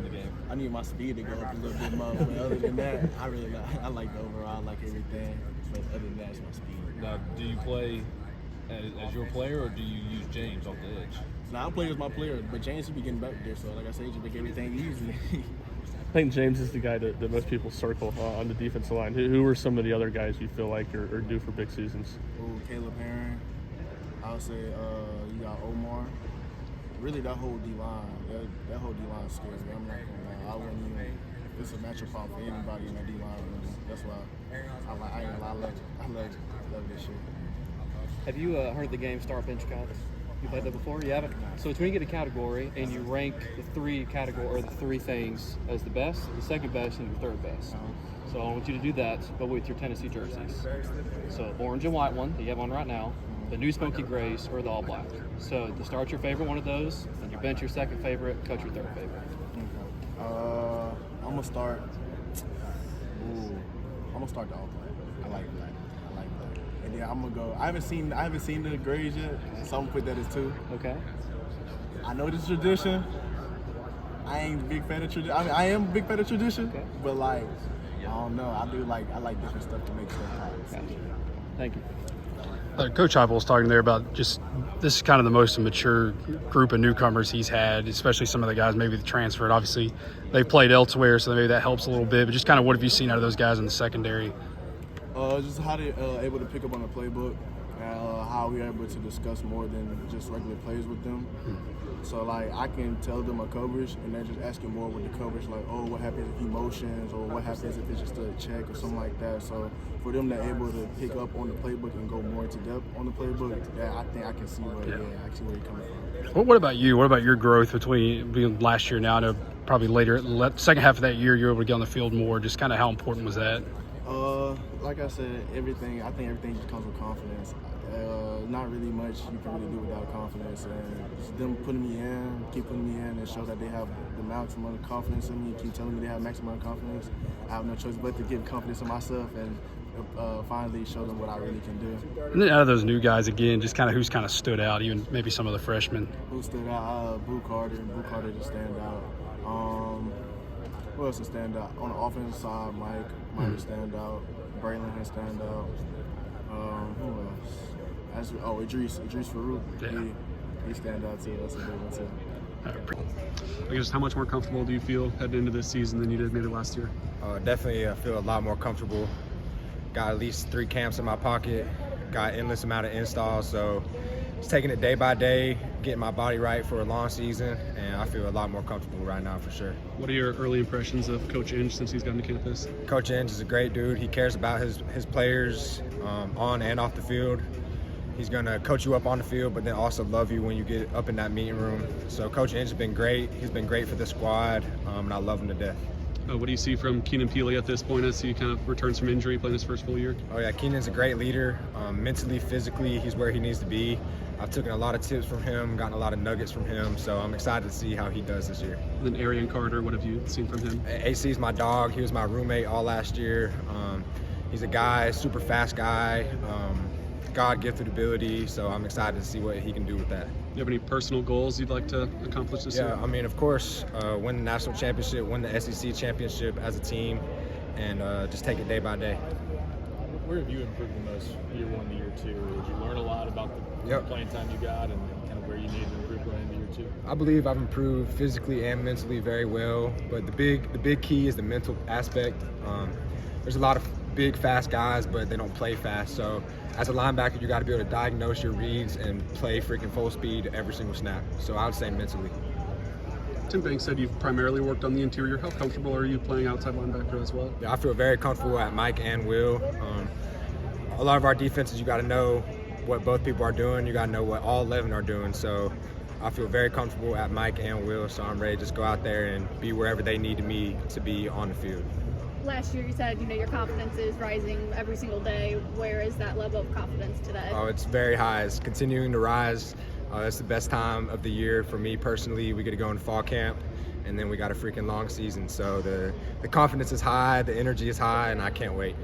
the game? I need my speed to go up a little bit more. But other than that, I like the overall, I like everything. But other than that, it's my speed. Now, do you play as your player, or do you use James off the edge? Now I play as my player, but James should be getting better there. So like I said, he just make everything easy. I think James is the guy that most people circle on the defensive line. Who are some of the other guys you feel like are due for big seasons? Oh, Caleb Herring. I would say you got Omar. Really, that whole D-line, that whole D-line is scary. I'm not gonna lie. I wouldn't even. It's a matchup problem for anybody in that D-line. That's why I love this shit. Have you heard the game Star Bench Cuts? You played that before? You haven't? So it's when you get a category and you rank the three things as the best, the second best, and the third best. So I want you to do that, but with your Tennessee jerseys. So orange and white one that you have on right now, the new smoky grays, or the all black. So to start your favorite one of those, then your bench your second favorite, cut your third favorite. I'm gonna start. I'm gonna start the all black. I like that. And then I'm gonna go. I haven't seen the grays yet, so I'm gonna put that as 2. Okay. I know this is tradition. I ain't a big fan of tradition. I mean, I am a big fan of tradition, Okay. but like, I don't know. I like different stuff to make stuff pop. Gotcha. Thank you. Coach Heupel was talking there about just this is kind of the most mature group of newcomers he's had, especially some of the guys maybe that transferred. Obviously, they played elsewhere, so maybe that helps a little bit. But just kind of what have you seen out of those guys in the secondary? Just how they able to pick up on the playbook, how we are able to discuss more than just regular plays with them. So like I can tell them a coverage, and they're just asking more with the coverage, like, oh, what happens if he motions, or what happens if it's just a check or something like that. So for them to able to pick up on the playbook and go more into depth on the playbook, I think I can see where you're coming from. What about you? What about your growth between being last year now to probably later, second half of that year, you're able to get on the field more? Just kind of how important was that? Like I said, I think everything just comes with confidence. Not really much you can really do without confidence. And just them keep putting me in, and show that they have the maximum confidence in me. Keep telling me they have maximum confidence. I have no choice but to give confidence in myself and finally show them what I really can do. And then out of those new guys, again, just kind of who's kind of stood out, even maybe some of the freshmen. Who stood out? Boo Carter. Boo Carter just stand out. Who else to stand out? On the offensive side, Mike to stand out. Braylon can stand out. Who else? Idris Farouk. Yeah. He stand out too. That's a big one too. I guess how much more comfortable do you feel heading into this season than you did maybe last year? Definitely feel a lot more comfortable. Got at least 3 camps in my pocket. Got endless amount of installs, so just taking it day by day, getting my body right for a long season, and I feel a lot more comfortable right now for sure. What are your early impressions of Coach Inge since he's gotten to campus? Coach Inge is a great dude. He cares about his players on and off the field. He's going to coach you up on the field, but then also love you when you get up in that meeting room. So Coach Inge has been great. He's been great for the squad, and I love him to death. What do you see from Keenan Peely at this point as he kind of returns from injury, playing his first full year? Oh yeah, Keenan's a great leader. Mentally, physically, he's where he needs to be. I've taken a lot of tips from him, gotten a lot of nuggets from him, so I'm excited to see how he does this year. And then Arian Carter, what have you seen from him? AC's my dog. He was my roommate all last year. He's a guy, super fast guy, God-gifted ability, so I'm excited to see what he can do with that. Do you have any personal goals you'd like to accomplish this year? Yeah, I mean, of course, win the national championship, win the SEC championship as a team, and just take it day by day. Where have you improved the most year 1 to year 2? Did you learn a lot about the playing time you got and kind of where you need to improve going into year 2? I believe I've improved physically and mentally very well, but the big key is the mental aspect. There's a lot of big, fast guys, but they don't play fast. So as a linebacker, you got to be able to diagnose your reads and play freaking full speed every single snap. So I would say mentally. Tim Banks said you've primarily worked on the interior. How comfortable are you playing outside linebacker as well? Yeah, I feel very comfortable at Mike and Will. A lot of our defenses, you got to know what both people are doing. You got to know what all 11 are doing. So I feel very comfortable at Mike and Will. So I'm ready to just go out there and be wherever they need me to be on the field. Last year you said, your confidence is rising every single day. Where is that level of confidence today? Oh, it's very high. It's continuing to rise. It's the best time of the year for me personally. We get to go in fall camp, and then we got a freaking long season. So the confidence is high, the energy is high, and I can't wait.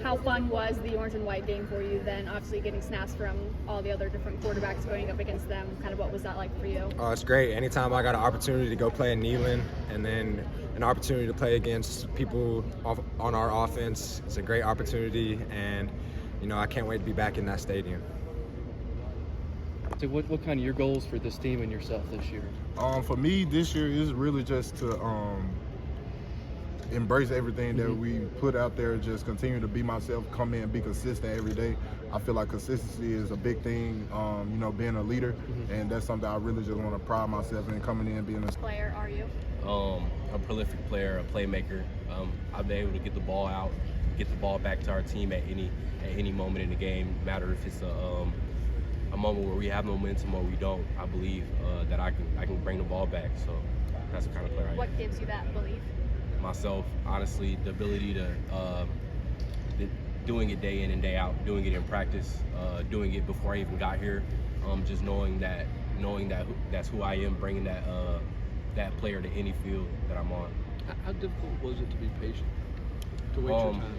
how fun was the orange and white game for you then? Obviously getting snaps from all the other different quarterbacks going up against them. Kind of what was that like for you? Oh, it's great. Anytime I got an opportunity to go play in Neyland and then an opportunity to play against people on our offense, it's a great opportunity, and I can't wait to be back in that stadium. So what kind of your goals for this team and yourself this year? For me, this year is really just to embrace everything that we put out there, just continue to be myself, come in and be consistent every day. I feel like consistency is a big thing, being a leader, and that's something I really just want to pride myself in, coming in and being a Player are you? A prolific player, a playmaker. I've been able to get the ball out, get the ball back to our team at any moment in the game, no matter if it's a moment where we have momentum or we don't. I believe that I can bring the ball back. So that's the kind of player I am. What gives you that belief? Myself, honestly, the ability to doing it day in and day out, doing it in practice, doing it before I even got here, just knowing that that's who I am, bringing that player to any field that I'm on. How difficult was it to be patient, to wait your time?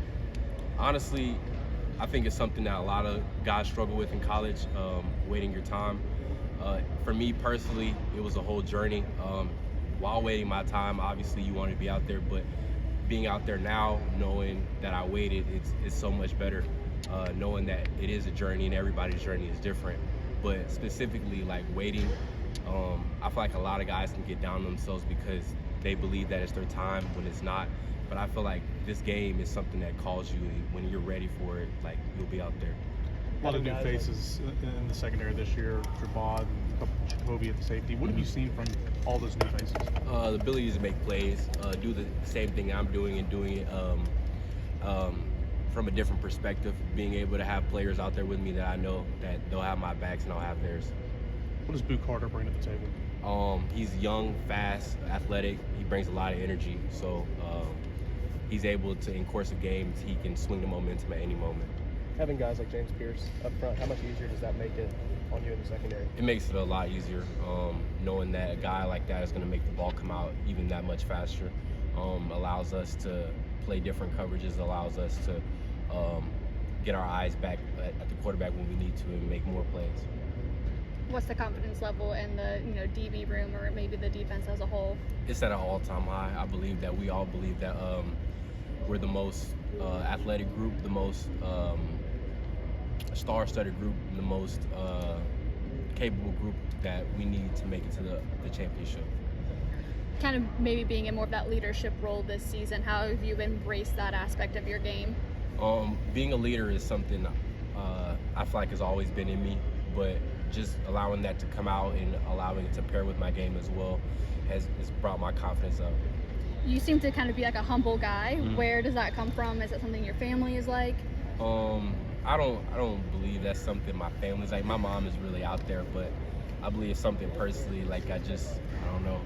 Honestly, I think it's something that a lot of guys struggle with in college, waiting your time. For me personally, it was a whole journey. While waiting my time, obviously you want to be out there, but being out there now, knowing that I waited, it's so much better. Knowing that it is a journey and everybody's journey is different. But specifically, like waiting, I feel like a lot of guys can get down on themselves because they believe that it's their time when it's not. But I feel like this game is something that calls you. When you're ready for it, like, you'll be out there. A lot of new faces in the secondary this year, Trabod and Jacoby at the safety. What have you seen from all those new faces? The ability to make plays, do the same thing I'm doing and doing it from a different perspective, being able to have players out there with me that I know that they'll have my backs and I'll have theirs. What does Boo Carter bring to the table? He's young, fast, athletic. He brings a lot of energy. So he's able to, in course of games, he can swing the momentum at any moment. Having guys like James Pierce up front, how much easier does that make it on you in the secondary? It makes it a lot easier, knowing that a guy like that is going to make the ball come out even that much faster. Allows us to play different coverages, allows us to get our eyes back at the quarterback when we need to and make more plays. What's the confidence level in the DB room or maybe the defense as a whole? It's at an all-time high. I believe that we all believe that we're the most athletic group, the most star-studded group, the most capable group that we need to make it to the championship. Kind of maybe being in more of that leadership role this season, how have you embraced that aspect of your game? Being a leader is something I feel like has always been in me, but just allowing that to come out and allowing it to pair with my game as well has brought my confidence up. You seem to kind of be like a humble guy. Mm-hmm. Where does that come from? Is it something your family is like? I don't believe that's something my family's like. My mom is really out there, but I believe it's something personally. Like I don't know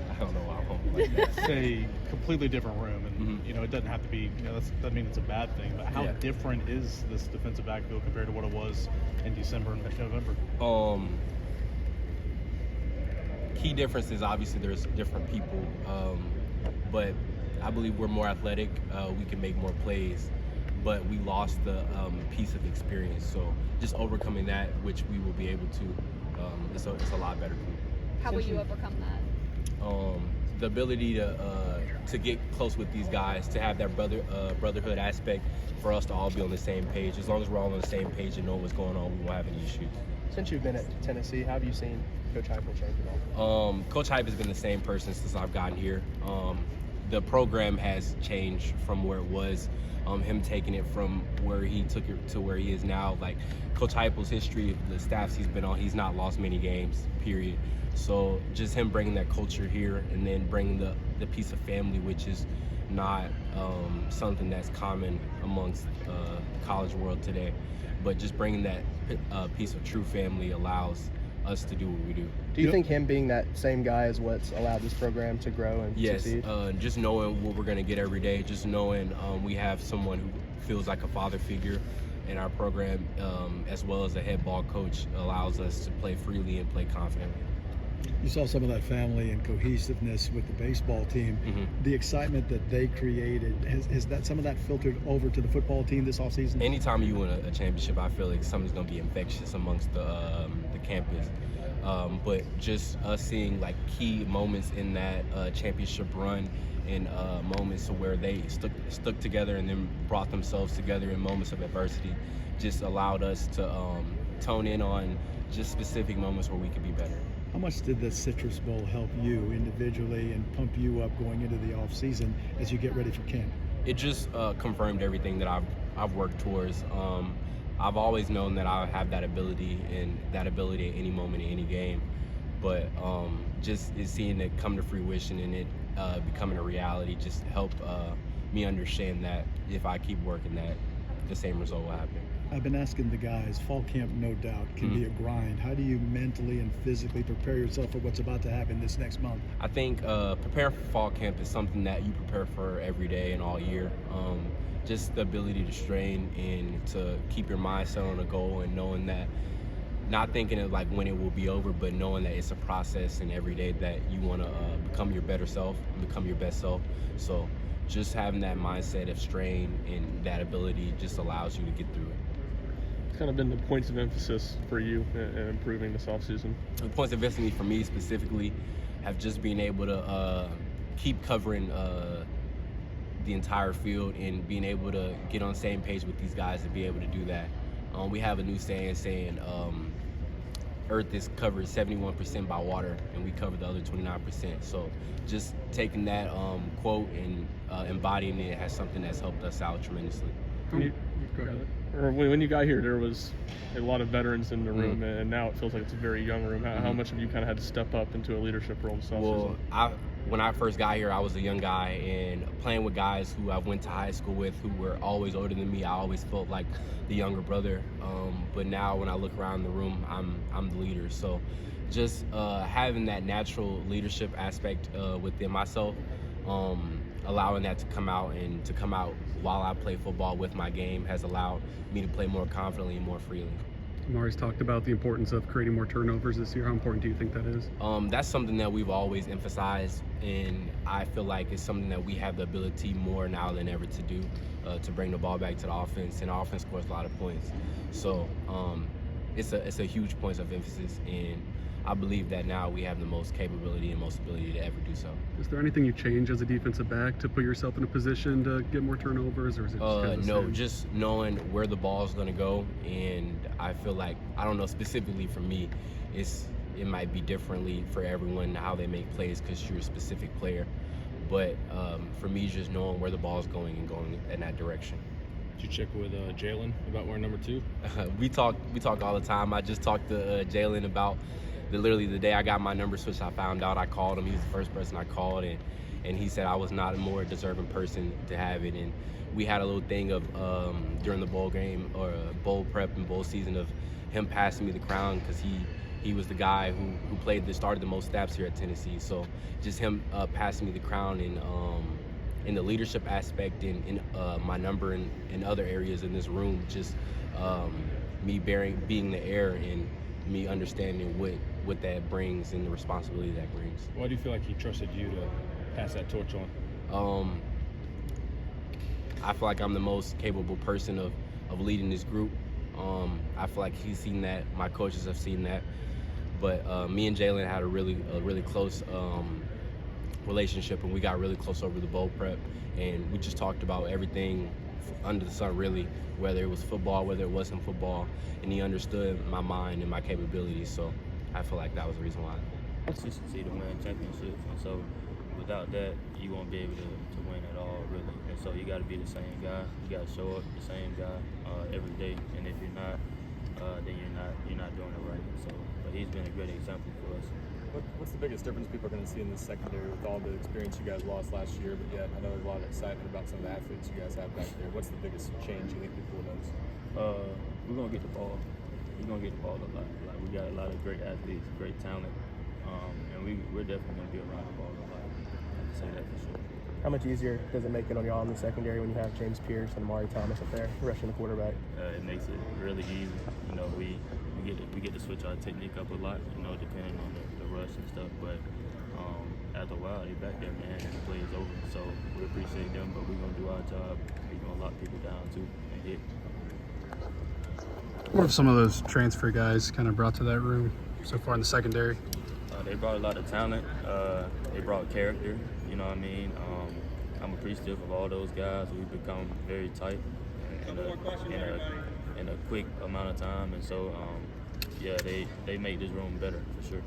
why I'm humble like that. It's a completely different room, and it doesn't have to be. That doesn't mean it's a bad thing. But how different is this defensive backfield compared to what it was in December and November? Key difference is obviously there's different people, but I believe we're more athletic. We can make more plays, but we lost the piece of experience. So just overcoming that, which we will be able to, it's a lot better group. How will you overcome that? The ability to get close with these guys, to have that brotherhood aspect, for us to all be on the same page. As long as we're all on the same page and know what's going on, we won't have any issues. Since you've been at Tennessee, how have you seen Coach Heupel change at all? Coach Hype has been the same person since I've gotten here. The program has changed from where it was. Him taking it from where he took it to where he is now. Like Coach Heupel's history, the staffs he's been on, he's not lost many games, period. So just him bringing that culture here and then bringing the piece of family, which is not something that's common amongst the college world today, but just bringing that piece of true family allows us to do what we do. Do you think him being that same guy is what's allowed this program to grow and succeed? Yes, just knowing what we're going to get every day, just knowing we have someone who feels like a father figure in our program, as well as a head ball coach, allows us to play freely and play confidently. You saw some of that family and cohesiveness with the baseball team. The excitement that they created, has that some of that filtered over to the football team this offseason? Anytime you win a championship, I feel like something's going to be infectious amongst the campus. But just us seeing like key moments in that championship run, and moments where they stuck together and then brought themselves together in moments of adversity, just allowed us to tone in on just specific moments where we could be better. How much did the Citrus Bowl help you individually and pump you up going into the off season as you get ready for camp? It just confirmed everything that I've worked towards. I've always known that I have that ability at any moment in any game, but just seeing it come to fruition and it becoming a reality just helped me understand that if I keep working, that the same result will happen. I've been asking the guys, fall camp no doubt can be a grind. How do you mentally and physically prepare yourself for what's about to happen this next month? I think preparing for fall camp is something that you prepare for every day and all year. Just the ability to strain and to keep your mind set on a goal, and knowing that, not thinking of like when it will be over, but knowing that it's a process, and every day that you want to become your better self and become your best self. So just having that mindset of strain and that ability just allows you to get through it. Kind of been the points of emphasis for you in improving this offseason? The points of emphasis for me specifically have just been able to keep covering the entire field and being able to get on the same page with these guys to be able to do that. We have a new saying Earth is covered 71% by water, and we cover the other 29%. So just taking that quote and embodying it has something that's helped us out tremendously. When you got here, there was a lot of veterans in the room, and now it feels like it's a very young room. How much have you kind of had to step up into a leadership role this offseason? Well, when I first got here, I was a young guy, and playing with guys who I went to high school with who were always older than me, I always felt like the younger brother. But now when I look around the room, I'm the leader. So just having that natural leadership aspect within myself, allowing that to come out while I play football with my game has allowed me to play more confidently and more freely. Mari's talked about the importance of creating more turnovers this year. How important do you think that is? That's something that we've always emphasized, and I feel like it's something that we have the ability more now than ever to do, to bring the ball back to the offense, and the offense scores a lot of points. So it's a huge point of emphasis, and I believe that now we have the most capability and most ability to ever do so. Is there anything you change as a defensive back to put yourself in a position to get more turnovers, or is it just kind of the no, same? just knowing where the ball is going to go, and I feel like, I don't know, specifically for me, it might be differently for everyone how they make plays because you're a specific player, but for me, just knowing where the ball is going and going in that direction. Did you check with Jalen about wearing number 2? We talk all the time. I just talked to Jalen about literally the day I got my number switched. I found out. I called him. He was the first person I called, and he said I was not a more deserving person to have it. And we had a little thing of during the bowl game or bowl prep and bowl season of him passing me the crown because he was the guy who started the most snaps here at Tennessee. So just him passing me the crown in the leadership aspect, in my number in other areas in this room, just me being the heir and me understanding what that brings and the responsibility that brings. Why do you feel like he trusted you to pass that torch on? I feel like I'm the most capable person of leading this group. I feel like he's seen that, my coaches have seen that, but me and Jalen had a really close relationship, and we got really close over the bowl prep, and we just talked about everything under the sun, really, whether it was football, whether it wasn't football, and he understood my mind and my capabilities, so I feel like that was the reason why. Consistency to win championships, and so without that, you won't be able to win at all, really. And so you got to be the same guy. You got to show up the same guy every day, and if you're not, then you're not doing it right. So, but he's been a great example for us. What's the biggest difference people are going to see in this secondary with all the experience you guys lost last year? But yet, I know there's a lot of excitement about some of the athletes you guys have back there. What's the biggest change you think people will notice? We're going to get the ball. We're going to get the ball a lot. Like, we got a lot of great athletes, great talent, and we're definitely going to be around the ball a lot. I can say that for sure. How much easier does it make it on your arm in the secondary when you have James Pierce and Amari Thomas up there rushing the quarterback? It makes it really easy. You know, we get to switch our technique up a lot, you know, depending on the rush and stuff. But after a while, they back there, man, and the play is over. So we appreciate them, but we're gonna do our job. We're gonna lock people down too and hit. What have some of those transfer guys kind of brought to that room so far in the secondary? They brought a lot of talent. They brought character. You know what I mean? I'm appreciative of all those guys. We've become very tight in a quick amount of time, and so yeah, they make this room better for sure.